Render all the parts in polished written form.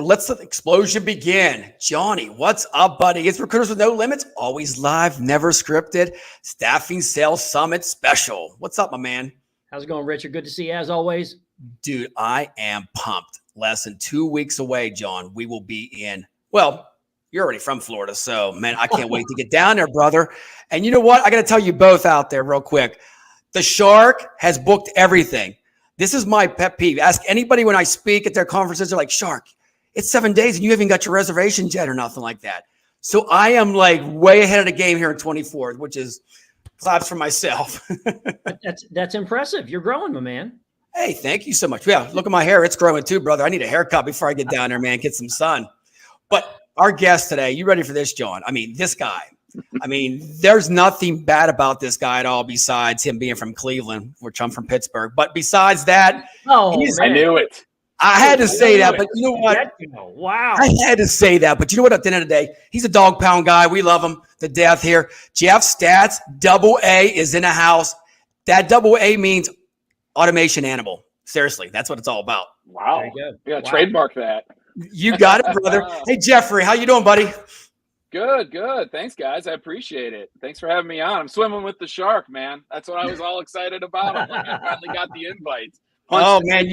let's let the explosion begin. Johnny, what's up, buddy? It's Recruiters with No Limits, always live, never scripted. Staffing Sales Summit Special. What's up, my man? How's it going, Richard? Good to see you as always. Dude, I am pumped. Less than 2 weeks away, John. We will be in, well, you're already from Florida, so, man, I can't wait to get down there, brother. And you know what? I got to tell you both out there real quick. The Shark has booked everything. This is my pet peeve. Ask anybody when I speak at their conferences, they're like, Shark, it's 7 days and you haven't got your reservations yet or nothing like that. So I am like way ahead of the game here in 24th, which is claps for myself. That's impressive. You're growing, my man. Hey, thank you so much. Yeah, look at my hair. It's growing too, brother. I need a haircut before I get down there, man. Get some sun. But our guest today, you ready for this, John? I mean, this guy. I mean, there's nothing bad about this guy at all besides him being from Cleveland, which I'm from Pittsburgh. But besides that, I knew it. I had to say that, but you know what? Wow. I had to say that, but you know what? At the end of the day, he's a dog pound guy. We love him to death here. Jeff Staats, AA, is in the house. That AA means automation animal. Seriously, that's what it's all about. Wow. Yeah, trademark that. You got it, brother. Hey, Jeffrey, how you doing, buddy? Good. Thanks, guys. I appreciate it. Thanks for having me on. I'm swimming with the shark, man. That's what I was all excited about. I'm like, I finally got the invite. Oh, man,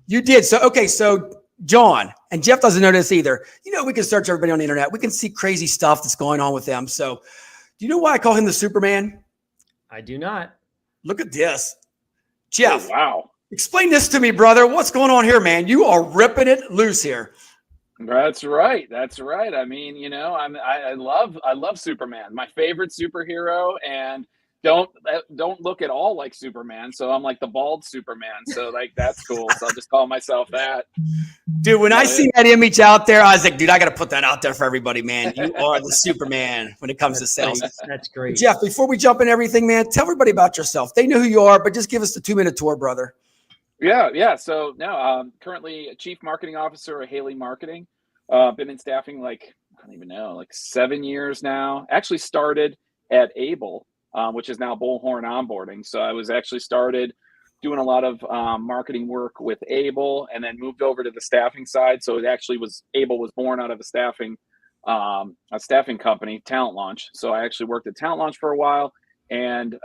you did. So John, and Jeff doesn't know this either. You know, we can search everybody on the internet. We can see crazy stuff that's going on with them. So do you know why I call him the Superman? I do not. Look at this. Jeff. Oh, wow. Explain this to me, brother. What's going on here, man? You are ripping it loose here. That's right. I mean, you know, I love Superman, my favorite superhero, and don't look at all like Superman. So I'm like the bald Superman. So like that's cool. So I'll just call myself that. Dude, when I see that image out there, I was like, dude, I got to put that out there for everybody, man. You are the Superman when it comes to sales. That's great. Jeff, before we jump in everything, man, tell everybody about yourself. They know who you are, but just give us the 2-minute tour, brother. Yeah. So now, currently a chief marketing officer at Haley Marketing. Been in staffing I don't even know, 7 years now. Actually started at Able, which is now Bullhorn Onboarding. So I was actually started doing a lot of marketing work with Able, and then moved over to the staffing side. So it actually Able was born out of a staffing company, Talent Launch. So I actually worked at Talent Launch for a while, and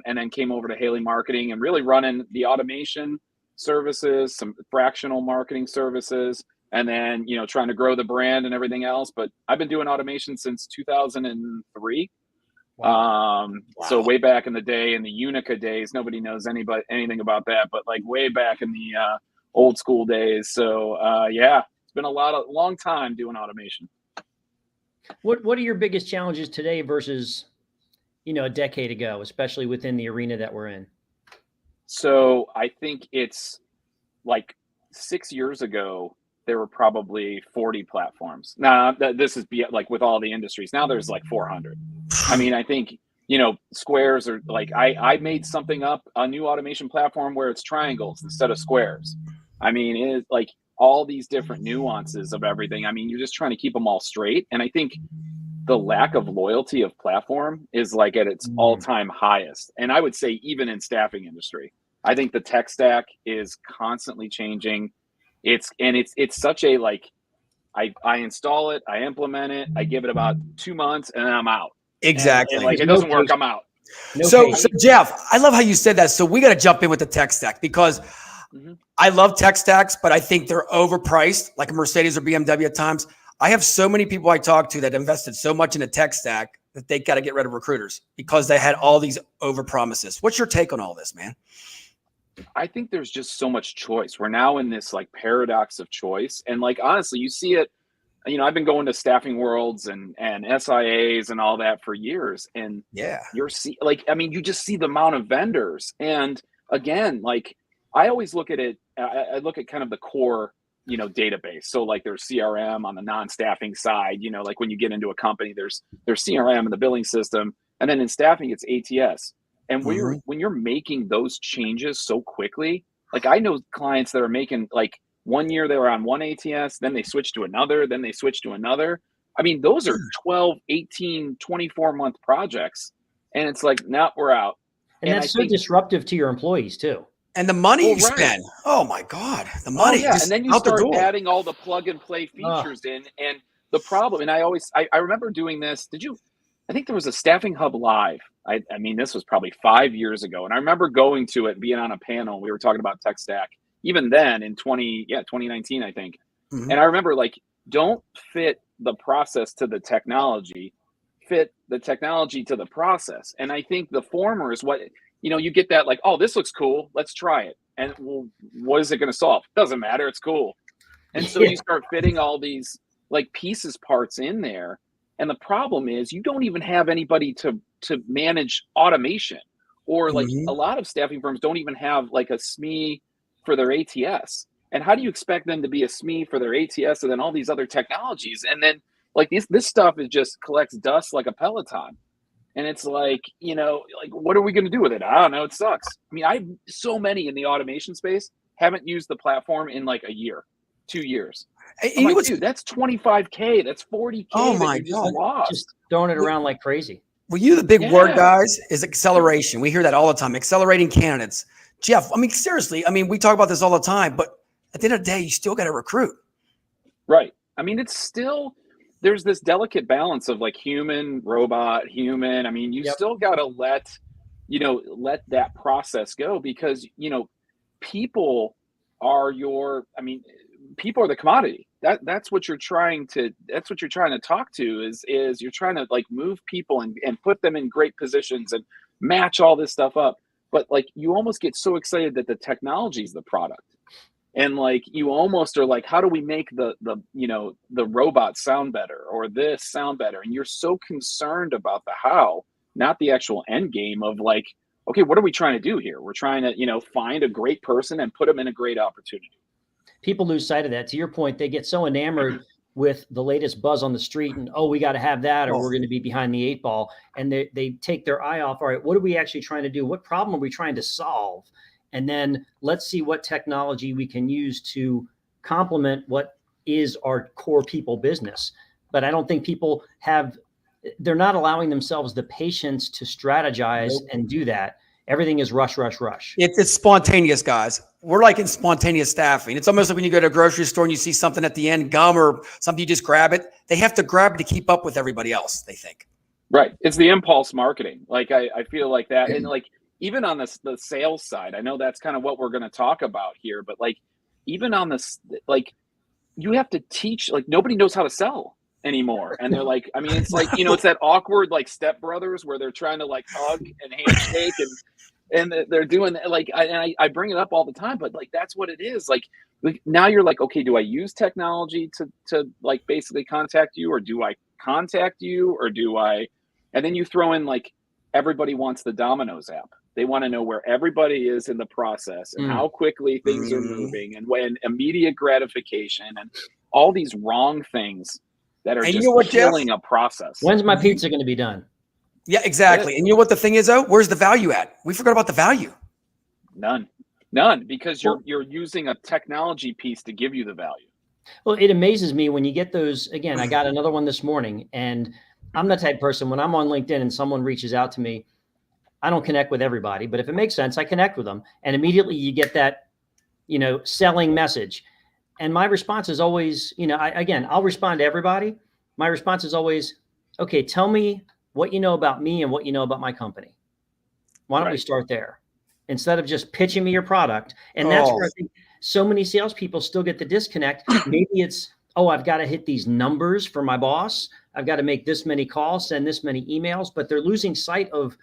then came over to Haley Marketing and really running the automation services, some fractional marketing services, and then, you know, trying to grow the brand and everything else. But I've been doing automation since 2003. Wow. So way back in the day, in the Unica days, nobody knows anything about that, but like way back in the old school days. So yeah, it's been a long time doing automation. What are your biggest challenges today versus, you know, a decade ago, especially within the arena that we're in? So I think it's like 6 years ago, there were probably 40 platforms. Now, this is like with all the industries. Now there's like 400. I mean, I think, you know, squares are like, I made something up, a new automation platform where it's triangles instead of squares. I mean, it's like all these different nuances of everything. I mean, you're just trying to keep them all straight. And I think the lack of loyalty of platform is like at its all-time highest. And I would say even in staffing industry, I think the tech stack is constantly changing. It's such a like, I install it, I implement it, I give it about 2 months, and then I'm out. Exactly. And like it doesn't work, I'm out. So Jeff, I love how you said that. So we got to jump in with the tech stack because I love tech stacks, but I think they're overpriced, like a Mercedes or BMW at times. I have so many people I talk to that invested so much in a tech stack that they got to get rid of recruiters because they had all these over promises. What's your take on all this, man? I think there's just so much choice. We're now in this like paradox of choice. And like, honestly, you see it, you know, I've been going to staffing worlds and SIAs and all that for years. And yeah, you just see the amount of vendors. And again, like I always look at it, I look at kind of the core, you know, database. So like there's CRM on the non-staffing side, you know, like when you get into a company, there's CRM and the billing system. And then in staffing, it's ATS. And when you're making those changes so quickly, like I know clients that are making like 1 year they were on one ATS, then they switch to another, then they switch to another. I mean, those are 12, 18, 24-month projects. And it's like, no, we're out. And that's so disruptive to your employees too. And the money Well, you right. spend. Oh my God. The Oh money. yeah, Just and then you out the start door. adding all the plug and play Ugh. features in, and the problem. And I remember doing this. I think there was a Staffing Hub Live. I mean, this was probably 5 years ago, and I remember going to it, being on a panel. We were talking about tech stack. Even then, in 2019, I think. Mhm. And I remember, like, don't fit the process to the technology, fit the technology to the process. And I think the former is what, you get that, like, oh, this looks cool, let's try it. And, well, what is it going to solve? Doesn't matter, it's cool. And so Yeah. you start fitting all these, like, pieces, parts in there. And the problem is you don't even have anybody to manage automation, or, like, a Mhm. lot of staffing firms don't even have, like, a SME for their ATS. And how do you expect them to be a SME for their ATS and then all these other technologies? And then, like, this stuff is just collects dust like a Peloton. And it's like, like, what are we going to do with it? I don't know. It sucks. I mean, I so many in the automation space haven't used the platform in like a year, 2 years. And I'm you know like, what's dude, that's 25K. That's oh 40K that my you just God. Just lost. throwing it Well, around like crazy. well, you the big word, Yeah. guys, is acceleration. We hear that all the time. Accelerating candidates. Jeff, I mean, seriously, I mean, we talk about this all the time, but at the end of the day, you still got to recruit. Right. I mean, it's still, there's this delicate balance of, like, human, robot, human. I mean, you Yep. still got to let that process go, because, people I mean, people are the commodity. That's what you're trying to talk to, is you're trying to, like, move people and put them in great positions and match all this stuff up. But, like, you almost get so excited that the technology is the product. And, like, you almost are like, how do we make the robot sound better, or this sound better? And you're so concerned about the how, not the actual end game of, like, okay, what are we trying to do here? We're trying to, find a great person and put them in a great opportunity. People lose sight of that. To your point, they get so enamored with the latest buzz on the street and, oh, we got to have that or Oh, we're going to be behind the 8 ball. And they take their eye off. All right, what are we actually trying to do? What problem are we trying to solve? And then let's see what technology we can use to complement what is our core people business. But I don't think people they're not allowing themselves the patience to strategize nope. and do that. Everything is rush, rush, rush. It's spontaneous, guys. We're like in spontaneous staffing. It's almost like when you go to a grocery store and you see something at the end, gum or something, you just grab it. They have to grab it to keep up with everybody else, they think. Right. It's the impulse marketing. Like, I feel like that. And, like, even on the sales side, I know that's kind of what we're going to talk about here, but, like, even on this, like, you have to teach, like, nobody knows how to sell anymore. And they're like, I mean, it's like, it's that awkward, like, stepbrothers where they're trying to, like, hug and handshake, and they're doing, like, I bring it up all the time, but, like, that's what it is. Like, now you're like, okay, do I use technology to like basically contact you, or do I contact you, or do I, and then you throw in, like, everybody wants the Domino's app. They want to know where everybody is in the process and how quickly things are moving, and when immediate gratification, and all these wrong things that are And you just know what, Jeff? killing a process. When's my pizza going to be done? Yeah, exactly. And you know what the thing is, though? Where's the value at? We forgot about the value. None, because Well, you're using a technology piece to give you the value. Well, it amazes me when you get those. Again, I got another one this morning, and I'm the type of person, when I'm on LinkedIn and someone reaches out to me, I don't connect with everybody, but if it makes sense, I connect with them. And immediately you get that, selling message. And my response is always, I'll respond to everybody. My response is always, okay, tell me what you know about me and what you know about my company. Why don't we Right. start there instead of just pitching me your product? And that's Oh, where I think so many salespeople still get the disconnect. Maybe it's, oh, I've got to hit these numbers for my boss. I've got to make this many calls, send this many emails, but they're losing sight of,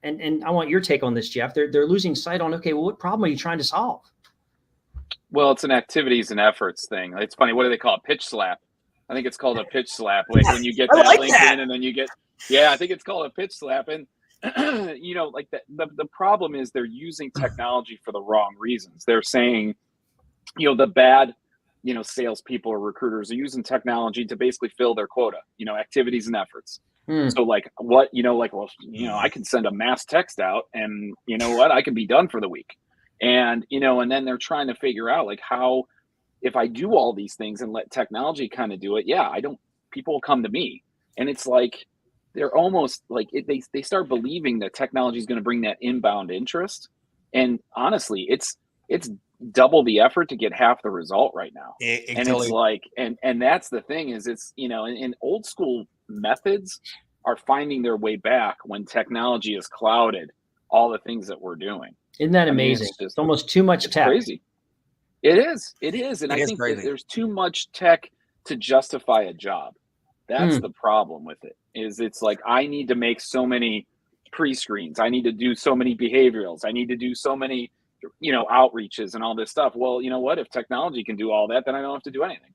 and I want your take on this, Jeff. They're losing sight on, okay, well, what problem are you trying to solve? Well, it's an activities and efforts thing. It's funny. What do they call it? Pitch slap. I think it's called a pitch slap. Like, when you get I that like LinkedIn that. and then you get, yeah, I think it's called a pitch slap. And, like, the problem is they're using technology for the wrong reasons. They're saying, the bad, salespeople or recruiters are using technology to basically fill their quota, activities and efforts. So, like, what, like, well, I can send a mass text out, and you know what, I can be done for the week. And, and then they're trying to figure out, like, how, if I do all these things and let technology kind of do it, yeah, people will come to me. And it's like, they're almost like, they start believing that technology is going to bring that inbound interest. And honestly, it's double the effort to get half the result right now. It And totally. it's like, and that's the thing is it's, and old school methods are finding their way back when technology has clouded all the things that we're doing. Isn't that I mean, amazing? it's just, It's almost too much it's tech. crazy. It is. And It I is think that crazy. there's too much tech to justify a job. That's Mm. the problem with it, is it's like, I need to make so many pre-screens. I need to do so many behaviorals. I need to do so many, outreaches and all this stuff. Well, you know what? If technology can do all that, then I don't have to do anything.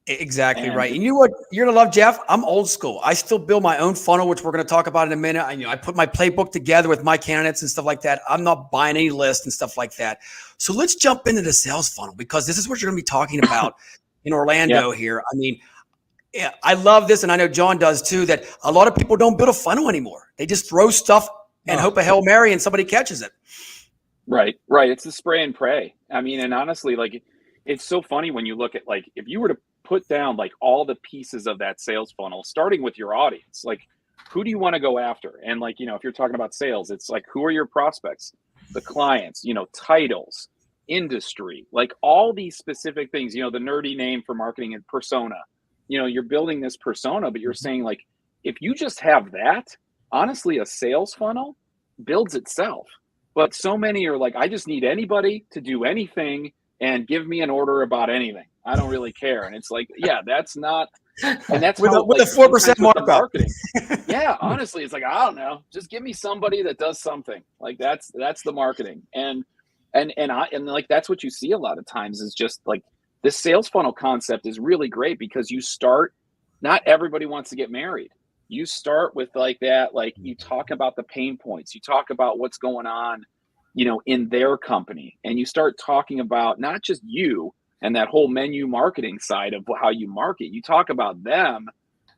Exactly And right. And you know what you're gonna love, Jeff? I'm old school. I still build my own funnel, which we're gonna talk about in a minute. I put my playbook together with my candidates and stuff like that. I'm not buying any list and stuff like that. So let's jump into the sales funnel, because this is what you're gonna be talking about in Orlando here. I mean, yeah, I love this, and I know John does too, that a lot of people don't build a funnel anymore. They just throw stuff and hope a Hail Mary and somebody catches it. Right. It's the spray and pray. I mean, and honestly, like, it's so funny when you look at, like, if you were to put down like all the pieces of that sales funnel, starting with your audience, like, who do you want to go after? And like, if you're talking about sales, it's like, who are your prospects, the clients, titles, industry, like all these specific things, the nerdy name for marketing and persona, you're building this persona, but you're saying, like, if you just have that, honestly, a sales funnel builds itself. But so many are like, I just need anybody to do anything and give me an order about anything. I don't really care. And it's like, yeah, that's not, and that's with how, with like, a 4% markup. marketing. Yeah, honestly, it's like, I don't know, just give me somebody that does something. Like, that's the marketing. And like, that's what you see a lot of times, is just like, this sales funnel concept is really great, because you start, not everybody wants to get married. You start with like that, like, you talk about the pain points, you talk about what's going on, in their company, and you start talking about not just you and that whole menu marketing side of how you market. You talk about them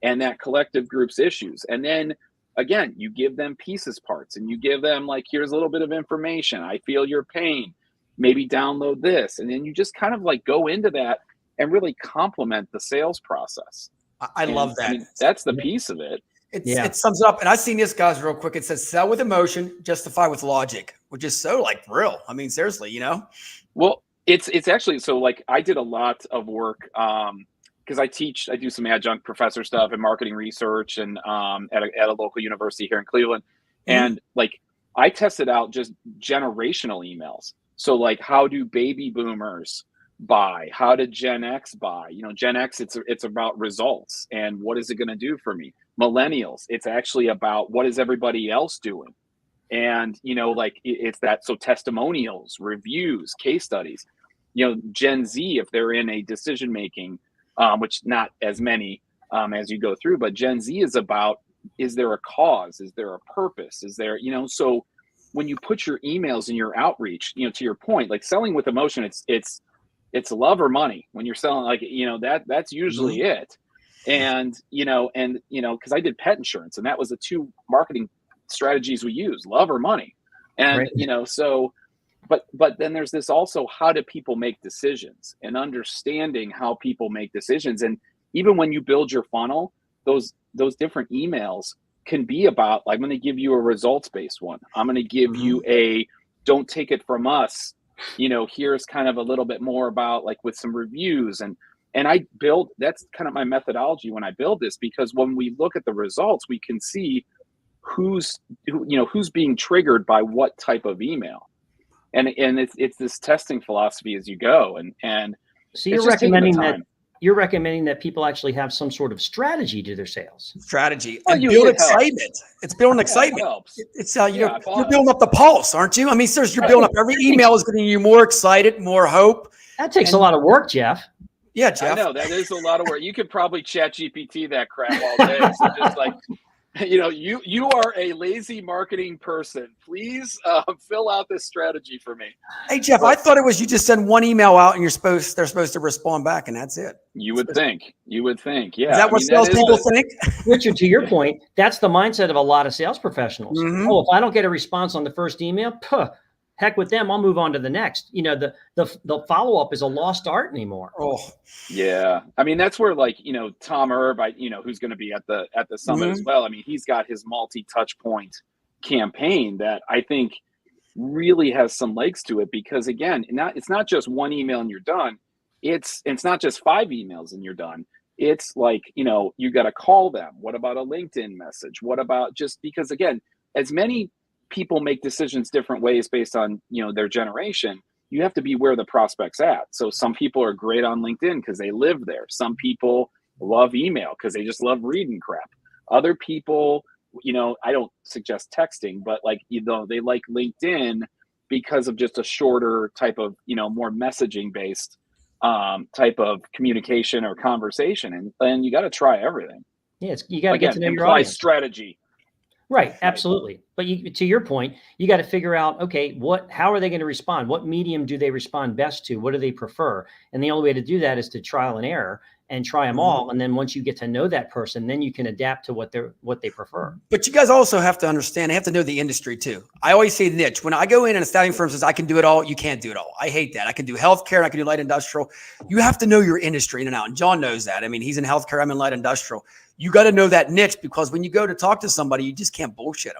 and that collective group's issues. And then again, you give them pieces parts, and you give them, like, here's a little bit of information. I feel your pain. Maybe download this. And then you just kind of like go into that and really complement the sales process. I love that. I mean, that's the piece of it. It sums it up. And I've seen this, guys, real quick. It says sell with emotion, justify with logic, which is so like real. I mean, seriously, Well, it's actually, so like, I did a lot of work because I do some adjunct professor stuff and marketing research, and at a local university here in Cleveland. And like, I tested out just generational emails. So like, how do baby boomers buy? How did Gen X buy? Gen X, it's about results and what is it going to do for me? Millennials, it's actually about what is everybody else doing? And like, it's that, so testimonials, reviews, case studies. Gen Z, if they're in a decision making, which not as many as you go through, but Gen Z is about, is there a cause? Is there a purpose? Is there, so when you put your emails and your outreach, to your point, like, selling with emotion, it's love or money. When you're selling, like, that's usually it. And because I did pet insurance, and that was the two marketing strategies we use, love or money. And so, but then there's this also, how do people make decisions, and understanding how people make decisions. And even when you build your funnel, those different emails can be about, like, I'm going to give you a results-based one. I'm going to give you a, don't take it from us. Here's kind of a little bit more about, like, with some reviews. And I build, that's kind of my methodology when I build this, because when we look at the results, we can see who's being triggered by what type of email. And it's this testing philosophy as you go. And so you're recommending that people actually have some sort of strategy to their sales. Strategy and build excitement. It's building excitement. It's you're building up the pulse, aren't you? I mean, seriously, you're building up. Every email is getting you more excited, more hope. That takes a lot of work, Jeff. Yeah, Jeff. I know that is a lot of work. You could probably chat GPT that crap all day. So just like, you are a lazy marketing person. Please fill out this strategy for me. Hey, Jeff, I thought it was you just send one email out and they're supposed to respond back, and that's it. You would think. Yeah. Is that what salespeople think? Richard, to your point, that's the mindset of a lot of sales professionals. Oh, if I don't get a response on the first email, heck with them, I'll move on to the next. The follow-up is a lost art anymore. Oh, yeah. I mean, that's where, like, Tom Erb, who's going to be at the summit as well. I mean, he's got his multi-touch point campaign that I think really has some legs to it, because again, it's not just one email and you're done. It's not just 5 emails and you're done. It's like, you got to call them. What about a LinkedIn message? What about, just because again, as many people make decisions different ways based on, their generation, you have to be where the prospect's at. So some people are great on LinkedIn because they live there. Some people love email because they just love reading crap. Other people, I don't suggest texting, but like, they like LinkedIn because of just a shorter type of, more messaging based type of communication or conversation. And you got to try everything. Yeah, you got to get to know your implies audience. Strategy. Right, absolutely. But to your point, you got to figure out, okay, how are they going to respond? What medium do they respond best to? What do they prefer? And the only way to do that is to trial and error and try them all. And then once you get to know that person, then you can adapt to what they prefer. But you guys also have to understand, they have to know the industry too. I always say niche. When I go in and a staffing firm says I can do it all, you can't do it all. I hate that. I can do healthcare and I can do light industrial. You have to know your industry in and out. And John knows that. I mean, he's in healthcare, I'm in light industrial. You got to know that niche, because when you go to talk to somebody, you just can't bullshit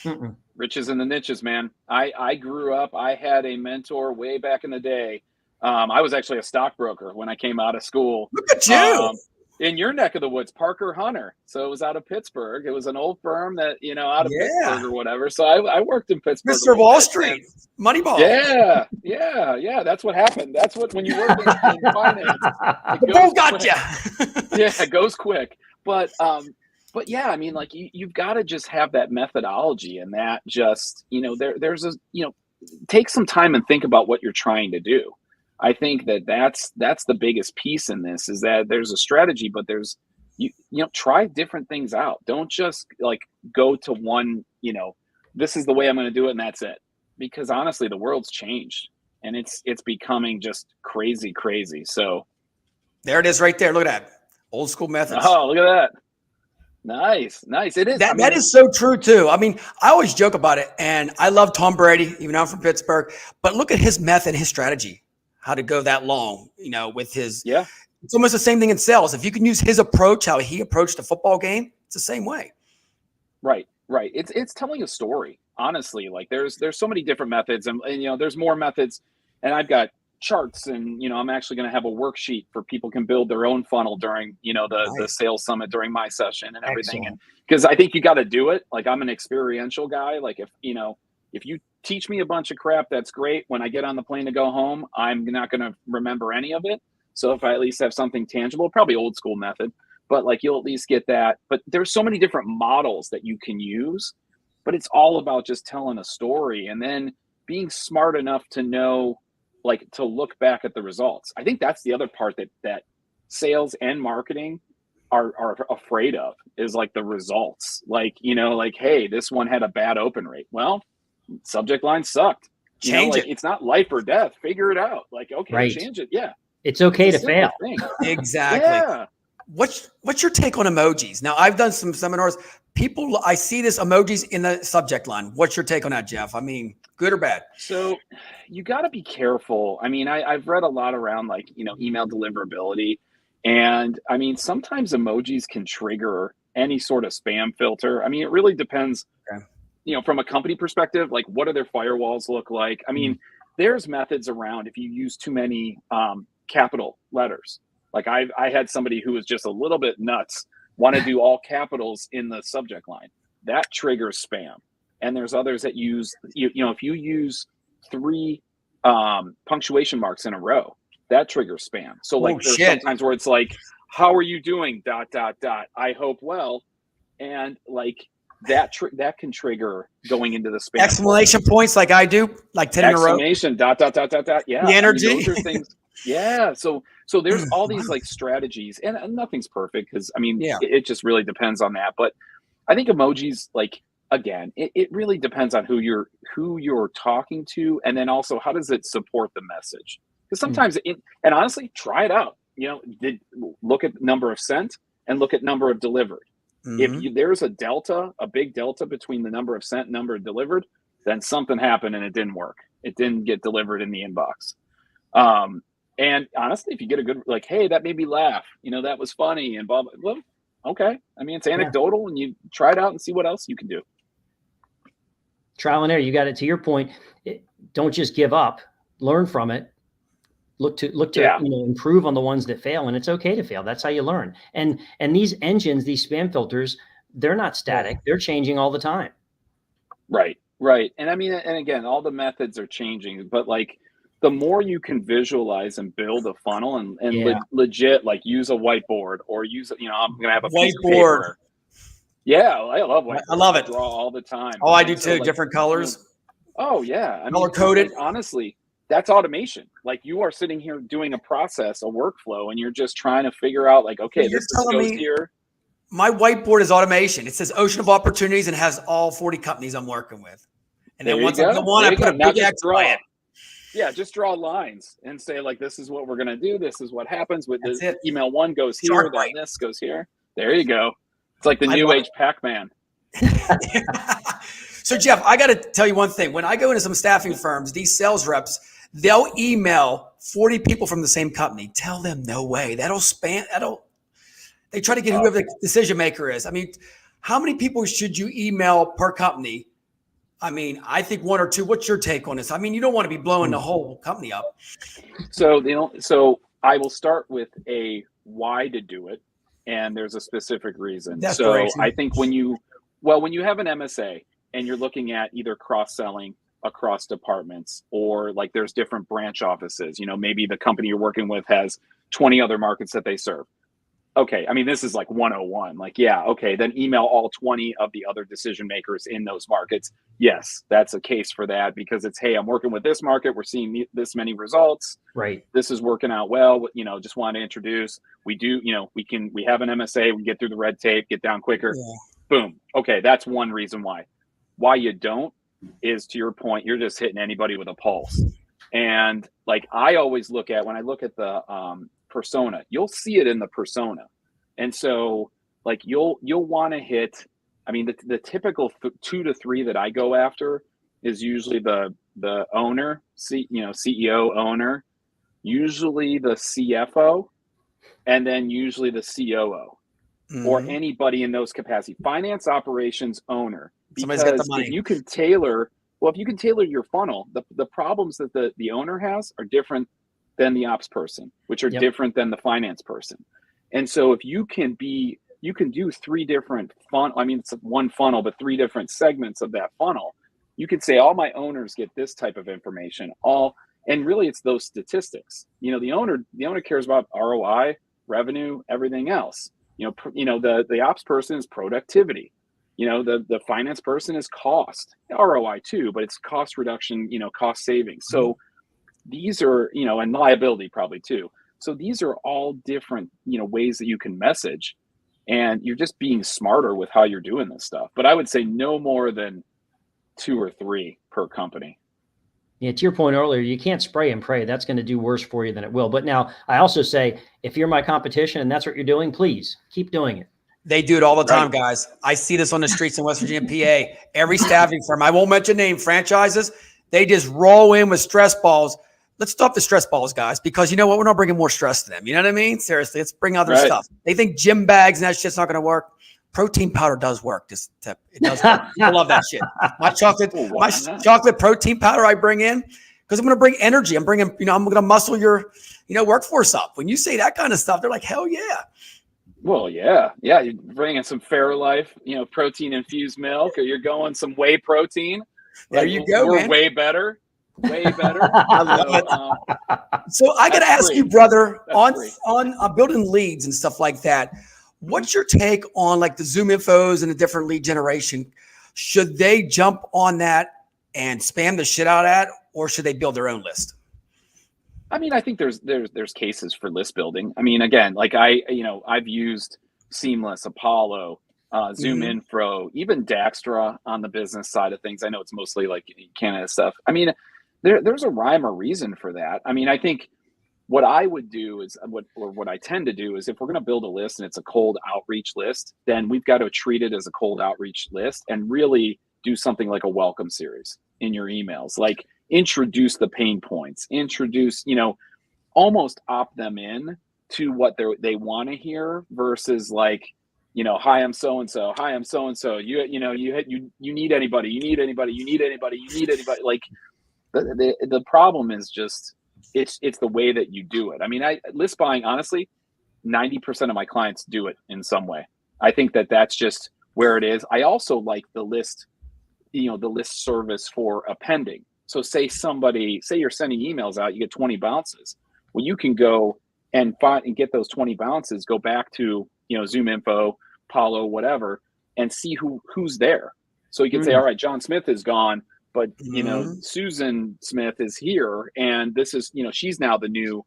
them. Riches in the niches, man. I grew up, I had a mentor way back in the day. I was actually a stockbroker when I came out of school. Look at you. In your neck of the woods, Parker Hunter. So it was out of Pittsburgh. It was an old firm that, out of Pittsburgh or whatever. So I worked in Pittsburgh. Mr. Wall Street, Moneyball. Yeah. That's what happened. That's what, when you work in finance, the bull got you. Yeah, it goes quick. But yeah, I mean, like you've got to just have that methodology, and that just, there's a, take some time and think about what you're trying to do. I think that's the biggest piece in this, is that there's a strategy, but there's, try different things out. Don't just like go to one, this is the way I'm going to do it and that's it. Because honestly, the world's changed and it's becoming just crazy. So there it is right there. Look at that. Old school methods. Oh, look at that. Nice. It is. That is so true too. I mean, I always joke about it, and I love Tom Brady, even though I'm from Pittsburgh, but look at his method, his strategy, how to go that long, with his, it's almost the same thing in sales. If you can use his approach, how he approached a football game, it's the same way. Right. It's telling a story, honestly. Like there's so many different methods, and there's more methods, and I've got charts, and I'm actually going to have a worksheet for people can build their own funnel during the sales summit during my session and everything. Excellent. And because I think you got to do it. Like I'm an experiential guy. Like if you teach me a bunch of crap, that's great. When I get on the plane to go home, I'm not going to remember any of it. So if I at least have something tangible, probably old school method, but like you'll at least get that. But there's so many different models that you can use, but it's all about just telling a story and then being smart enough to know, like, to look back at the results. I think that's the other part that sales and marketing are afraid of, is like the results. Like, like, hey, this one had a bad open rate. Well, subject line sucked. Change it. It's not life or death. Figure it out. Like, okay, change it. Yeah. It's okay to fail. Exactly. Yeah. What's your take on emojis? Now, I've done some seminars. I see this emojis in the subject line. What's your take on that, Jeff? I mean, good or bad? So you got to be careful. I mean, I've read a lot around like, email deliverability. And I mean, sometimes emojis can trigger any sort of spam filter. I mean, it really depends, from a company perspective, like what do their firewalls look like? I mean, there's methods around if you use too many capital letters. Like I had somebody who was just a little bit nuts, want to do all capitals in the subject line. That triggers spam. And there's others that use, if you use 3 punctuation marks in a row, that triggers spam. So like there's sometimes where it's like, how are you doing? ... I hope well. And like that can trigger going into the spam. Exclamation points like I do, like 10 in a row. Exclamation ... Yeah. The energy. I mean, those are things. Yeah. So there's all these like strategies, and nothing's perfect because I mean, it just really depends on that. But I think emojis, like, again, it really depends on who you're talking to, and then also how does it support the message? Because sometimes and honestly, try it out. Look at number of sent and look at number of delivered. If there's a big delta between the number of sent and number of delivered, then something happened and it didn't work. It didn't get delivered in the inbox. And honestly, if you get a good, like, hey, that made me laugh, that was funny and blah, blah, blah. Okay. I mean, it's anecdotal and you try it out and see what else you can do. Trial and error. You got it. To your point, don't just give up. Learn from it. Look to improve on the ones that fail, and it's okay to fail. That's how you learn. And these engines, these spam filters, they're not static. They're changing all the time. Right. And I mean, and again, all the methods are changing, but like the more you can visualize and build a funnel and legit, like use a whiteboard or use, I'm going to have a piece of paper. Yeah, I love whiteboard. I love it. I draw all the time. Oh, I do too. Different colors. Oh yeah. I mean, color coded. Like, honestly, that's automation. Like you are sitting here doing a process, a workflow, and you're just trying to figure out like, okay, this goes here. My whiteboard is automation. It says Ocean of Opportunities and has all 40 companies I'm working with. And then once I go on, I put a big X by it. Yeah, just draw lines and say like, this is what we're going to do. This is what happens with this. Email one goes here, then this goes here. There you go. It's like the new age Pac-Man. So Jeff, I got to tell you one thing. When I go into some staffing firms, these sales reps, they'll email 40 people from the same company. Tell them no way. They try to get whoever the decision maker is. I mean, how many people should you email per company? I mean, I think one or two. What's your take on this? I mean, you don't want to be blowing the whole company up. So I will start with a why to do it, and there's a specific reason. I think when you have an MSA and you're looking at either cross-selling across departments or like there's different branch offices, maybe the company you're working with has 20 other markets that they serve. Okay, I mean, this is like 101. Like, yeah, okay, then email all 20 of the other decision makers in those markets. Yes, that's a case for that because it's, hey, I'm working with this market. We're seeing this many results. Right. This is working out well. Just wanted to introduce. We do, we have an MSA. We get through the red tape, get down quicker. Yeah. Boom. Okay, that's one reason why. Why you don't is, to your point, you're just hitting anybody with a pulse. And like I always look at, when I look at the persona, you'll see it in the persona. And so like you'll want to hit, I mean, the typical 2 to 3 that I go after is usually the owner, CEO owner, usually the CFO, and then usually the COO or anybody in those capacities. Finance operations owner. Somebody's got the money. If you can tailor your funnel, the problems that the owner has are different than the ops person, which are different than the finance person. And so if you can do 3 different funnel, I mean, it's one funnel, but 3 different segments of that funnel. You could say all my owners get this type of information, and really it's those statistics. The owner cares about ROI, revenue, everything else. The ops person is productivity. The finance person is cost, ROI too, but it's cost reduction, cost savings. So these are, and liability probably too. So these are all different, ways that you can message, and you're just being smarter with how you're doing this stuff. But I would say no more than 2 or 3 per company. Yeah, to your point earlier, you can't spray and pray. That's going to do worse for you than it will. But now I also say, if you're my competition and that's what you're doing, please keep doing it. They do it all the time, guys. I see this on the streets in West Virginia, PA. Every staffing firm, I won't mention name, franchises, they just roll in with stress balls. Let's stop the stress balls, guys, because you know what? We're not bringing more stress to them. You know what I mean? Seriously, let's bring other stuff. They think gym bags and that shit's not going to work. Protein powder does work. It does work. I love that shit. My chocolate protein powder I bring in because I'm going to bring energy. I'm bringing, I'm going to muscle your, workforce up. When you say that kind of stuff, they're like, hell yeah. Well, yeah. You're bringing some Fairlife, protein infused milk, or you're going some whey protein. There you go, we're man. Way better. I love it. So I got to ask you, brother, on building leads and stuff like that. What's your take on like the Zoom infos and the different lead generation? Should they jump on that and spam the shit out of that, or should they build their own list? I mean, I think there's cases for list building. I mean, again, like I've used Seamless, Apollo, Zoom Info, even Daxtra on the business side of things. I know it's mostly like Canada stuff. I mean, there's a rhyme or reason for that. I mean, I think what I would do is what I tend to do is if we're going to build a list and it's a cold outreach list, then we've got to treat it as a cold outreach list and really do something like a welcome series in your emails, like introduce the pain points, almost opt them in to what they want to hear versus like, hi, I'm so and so. Hi, I'm so and so. You need anybody. You need anybody. You need anybody. You need anybody. Like the problem is just it's the way that you do it. I mean, list buying, honestly, 90% of my clients do it in some way. I think that's just where it is. I also like the list, the list service for appending. So say you're sending emails out, you get 20 bounces. Well, you can go and find and get those 20 bounces, go back to, Zoom Info, Palo, whatever, and see who's there. So you can say, all right, John Smith is gone, but Susan Smith is here, and this is, she's now the new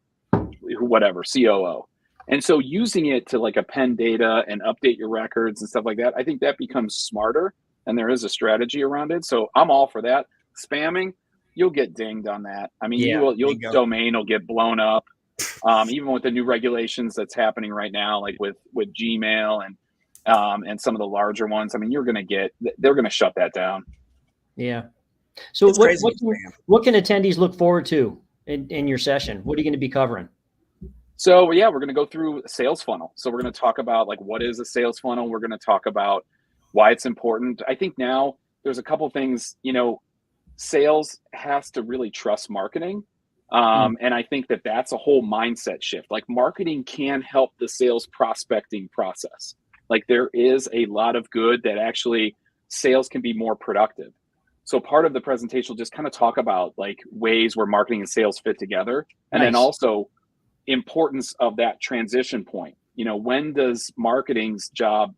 whatever COO. And so using it to like append data and update your records and stuff like that, I think that becomes smarter, and there is a strategy around it. So I'm all for that. Spamming, you'll get dinged on that. I mean, your domain will get blown up. Even with the new regulations that's happening right now, like with Gmail and some of the larger ones, I mean, they're going to shut that down. Yeah. So what can attendees look forward to in your session? What are you going to be covering? So we're going to go through a sales funnel. So we're going to talk about like, what is a sales funnel? We're going to talk about why it's important. I think now there's a couple things, sales has to really trust marketing. And I think that's a whole mindset shift. Like marketing can help the sales prospecting process. Like there is a lot of good that actually sales can be more productive. So part of the presentation will just kind of talk about like ways where marketing and sales fit together. And then also importance of that transition point. When does marketing's job,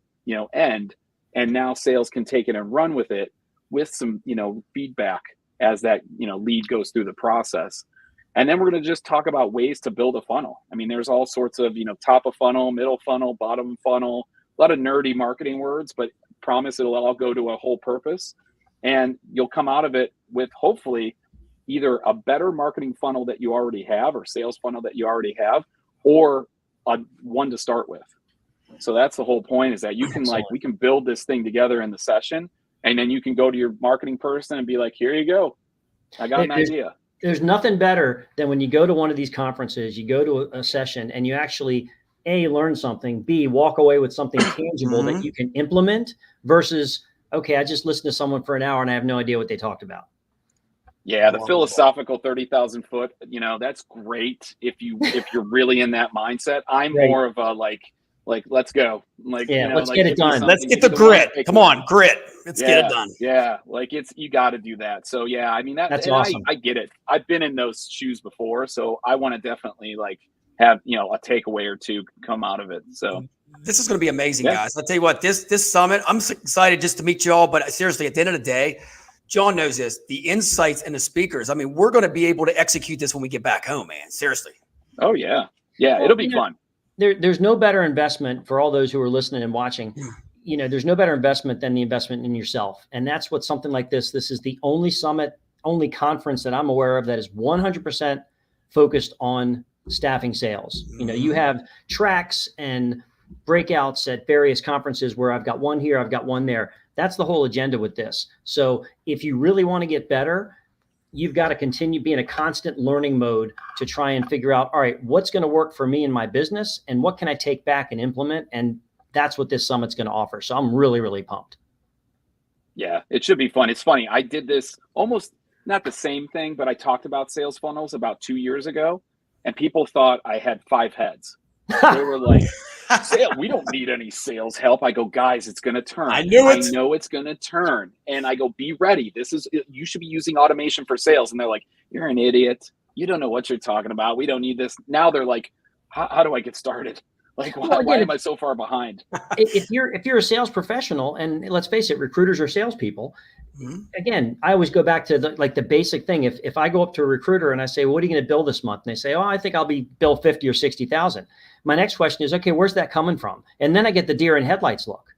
end, and now sales can take it and run with it with some, feedback as that, lead goes through the process. And then we're going to just talk about ways to build a funnel. I mean, there's all sorts of, top of funnel, middle funnel, bottom funnel, a lot of nerdy marketing words, but promise it'll all go to a whole purpose. And you'll come out of it with hopefully either a better marketing funnel that you already have or sales funnel that you already have, or one to start with. So that's the whole point, is that you can we can build this thing together in the session, and then you can go to your marketing person and be like, here you go. I got an idea. There's nothing better than when you go to one of these conferences, you go to a session and you actually A, learn something, B, walk away with something tangible that you can implement versus, okay, I just listened to someone for an hour and I have no idea what they talked about. Yeah, the philosophical 30,000 foot, that's great if you're really in that mindset. I'm more of a like let's go. Like, let's get it done. Let's get the grit. Come on, grit. Let's get it done. Yeah, like you got to do that. So yeah, I mean that's awesome. I get it. I've been in those shoes before, so I want to definitely have a takeaway or two come out of it. So this is going to be amazing, guys. I'll tell you what, this summit, I'm so excited just to meet you all. But seriously, at the end of the day, John knows this, the insights and the speakers. I mean, we're going to be able to execute this when we get back home, man. Seriously. Oh yeah. Yeah. It'll be fun. There's no better investment for all those who are listening and watching. There's no better investment than the investment in yourself. And that's what something like this is the only summit, only conference that I'm aware of that is 100% focused on staffing sales. You have tracks and breakouts at various conferences where I've got one here, I've got one there. That's the whole agenda with this. So if you really want to get better, you've got to continue being a constant learning mode to try and figure out, all right, what's going to work for me in my business and what can I take back and implement? And that's what this summit's going to offer. So I'm really, really pumped. Yeah, it should be fun. It's funny. I did this almost not the same thing, but I talked about sales funnels about 2 years ago, and people thought I had 5 heads. They were like, we don't need any sales help. I go, guys, it's going to turn. I know it's going to turn. And I go, be ready. You should be using automation for sales. And they're like, you're an idiot. You don't know what you're talking about. We don't need this. Now they're like, how do I get started? Like, why am I so far behind? If you're a sales professional, and let's face it, recruiters are salespeople. Again, I always go back to the basic thing. If I go up to a recruiter and I say, well, what are you going to bill this month? And they say, oh, I think I'll be bill 50 or 60,000. My next question is, okay, where's that coming from? And then I get the deer in headlights look.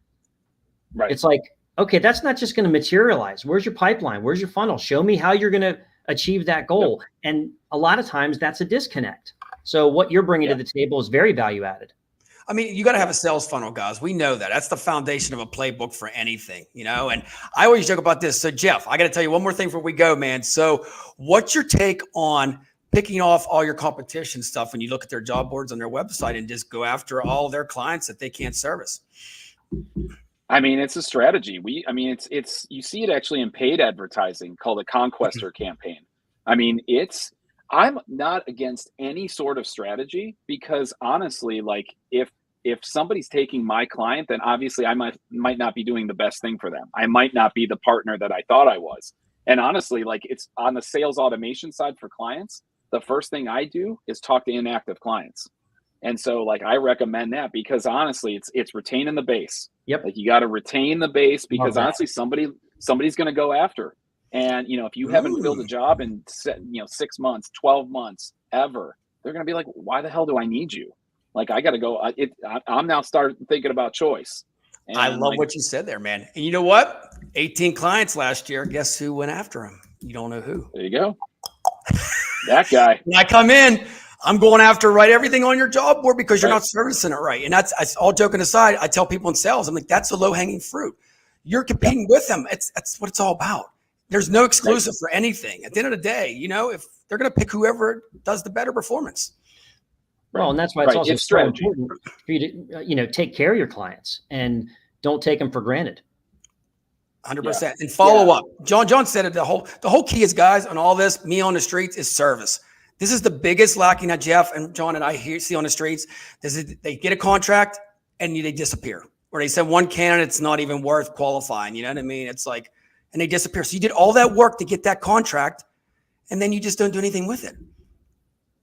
Right. It's like, okay, that's not just going to materialize. Where's your pipeline? Where's your funnel? Show me how you're going to achieve that goal. Yep. And a lot of times that's a disconnect. So what you're bringing to the table is very value added. I mean, you got to have a sales funnel, guys. We know that. That's the foundation of a playbook for anything, and I always joke about this. So Jeff, I got to tell you one more thing before we go, man. So what's your take on picking off all your competition stuff when you look at their job boards on their website and just go after all their clients that they can't service? I mean, it's a strategy. It's you see it actually in paid advertising called a conquester campaign. I mean, I'm not against any sort of strategy because honestly, like if somebody's taking my client, then obviously I might not be doing the best thing for them. I might not be the partner that I thought I was. And honestly, like it's on the sales automation side for clients, the first thing I do is talk to inactive clients. And so like I recommend that because honestly, it's retaining the base. Yep. Like you got to retain the base because Love that. honestly, somebody's going to go after. And you know, if you haven't filled a job in 6 months, 12 months, ever, they're going to be like, why the hell do I need you? Like I got to go. I'm now starting thinking about choice. And I love what you said there, man. And you know what? 18 clients last year. Guess who went after him? You don't know who. There you go. That guy. When I come in, I'm going after write everything on your job board because you're not servicing it right. And that's all joking aside. I tell people in sales, I'm like, that's the low hanging fruit. You're competing with them. That's what it's all about. There's no exclusive for anything. At the end of the day, you know, if they're going to pick whoever does the better performance. Well, and that's why it's also so important for you to, take care of your clients and don't take them for granted. 100%. And follow up. John said it. The whole key is, guys, on all this, me on the streets, is service. This is the biggest lacking that Jeff and John and I see on the streets. They get a contract and they disappear. Or they send one candidate's not even worth qualifying. You know what I mean? It's like, and they disappear. So you did all that work to get that contract, and then you just don't do anything with it.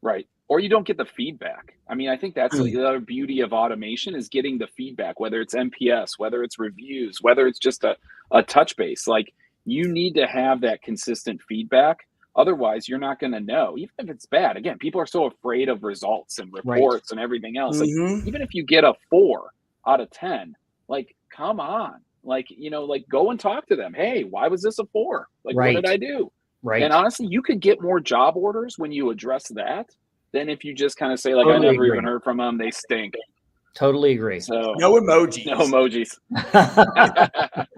Right. Or you don't get the feedback. I mean, I think that's the other beauty of automation is getting the feedback, whether it's NPS, whether it's reviews, whether it's just a touch base. Like you need to have that consistent feedback. Otherwise, you're not going to know, even if it's bad. Again, people are so afraid of results and reports and everything else. Like, even if you get a 4 out of 10, like, come on. Like, like go and talk to them. Hey, why was this a 4? Like, what did I do? Right. And honestly, you could get more job orders when you address that than if you just kind of say, like, Totally I never agree. even heard from them. They stink. Totally agree. So no emojis. No emojis.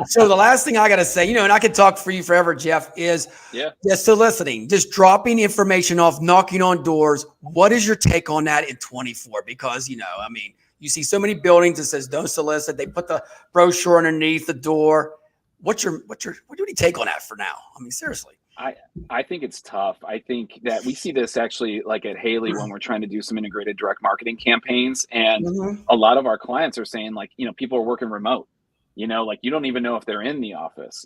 So the last thing I got to say, and I could talk for you forever, Jeff, is just soliciting, just dropping information off, knocking on doors. What is your take on that in 24? Because, I mean, you see so many buildings that says don't solicit. They put the brochure underneath the door. What do you take on that for now? I mean, seriously. I think it's tough. I think that we see this actually like at Haley when we're trying to do some integrated direct marketing campaigns. And a lot of our clients are saying like, people are working remote, like you don't even know if they're in the office.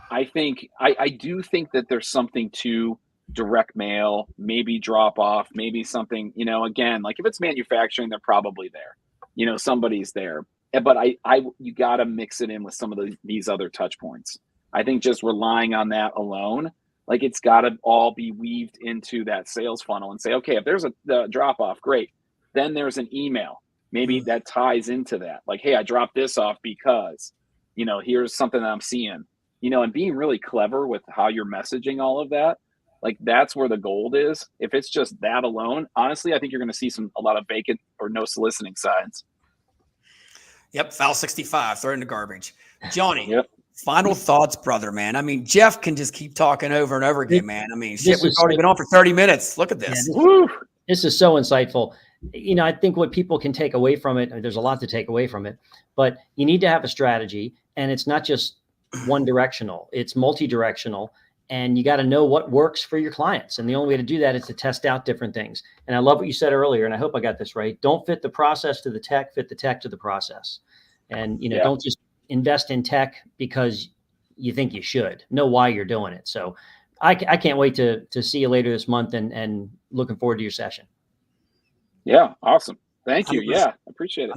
I do think that there's something to direct mail, maybe drop off, maybe something, again, like if it's manufacturing, they're probably there, somebody's there. But you got to mix it in with some of these other touch points. I think just relying on that alone, like it's got to all be weaved into that sales funnel and say, okay, if there's a drop off, great. Then there's an email. Maybe that ties into that. Like, hey, I dropped this off because, here's something that I'm seeing, and being really clever with how you're messaging all of that. Like that's where the gold is. If it's just that alone, honestly, I think you're going to see a lot of vacant or no soliciting signs. Yep. Foul 65, throw it in the garbage. Johnny. Yep. Final thoughts, brother, man. I mean, Jeff can just keep talking over and over again, man. I mean, shit, we've already been on for 30 minutes. Look at this. This is so insightful. I think what people can take away from it, there's a lot to take away from it, but you need to have a strategy, and it's not just one directional, it's multi-directional, and you got to know what works for your clients. And the only way to do that is to test out different things. And I love what you said earlier, and I hope I got this right. Don't fit the process to the tech, fit the tech to the process. And, don't just invest in tech because you think you should. Know why you're doing it. So I can't wait to see you later this month and looking forward to your session. Yeah. Awesome. Thank you. 100%. Yeah. Appreciate it.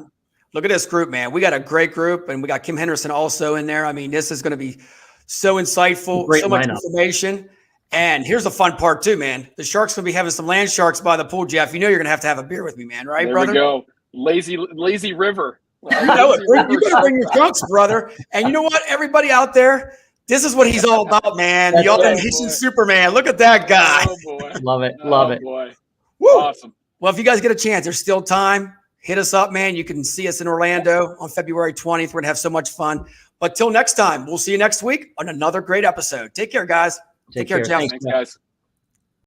Look at this group, man. We got a great group, and we got Kim Henderson also in there. I mean, this is going to be so insightful, so much information. And here's the fun part too, man. The Sharks going to be having some land sharks by the pool, Jeff. You're going to have a beer with me, man. Right, brother? There we go. Lazy river. You know it. You got to bring your trunks, brother. And you know what? Everybody out there, this is what he's all about, man. The ultimate Haitian Superman. Look at that guy. Oh, boy. Love it. Love it. Boy. Woo. Awesome. Well, if you guys get a chance, there's still time. Hit us up, man. You can see us in Orlando on February 20th. We're going to have so much fun. But till next time, we'll see you next week on another great episode. Take care, guys. Take care, Jeff. Thanks, guys.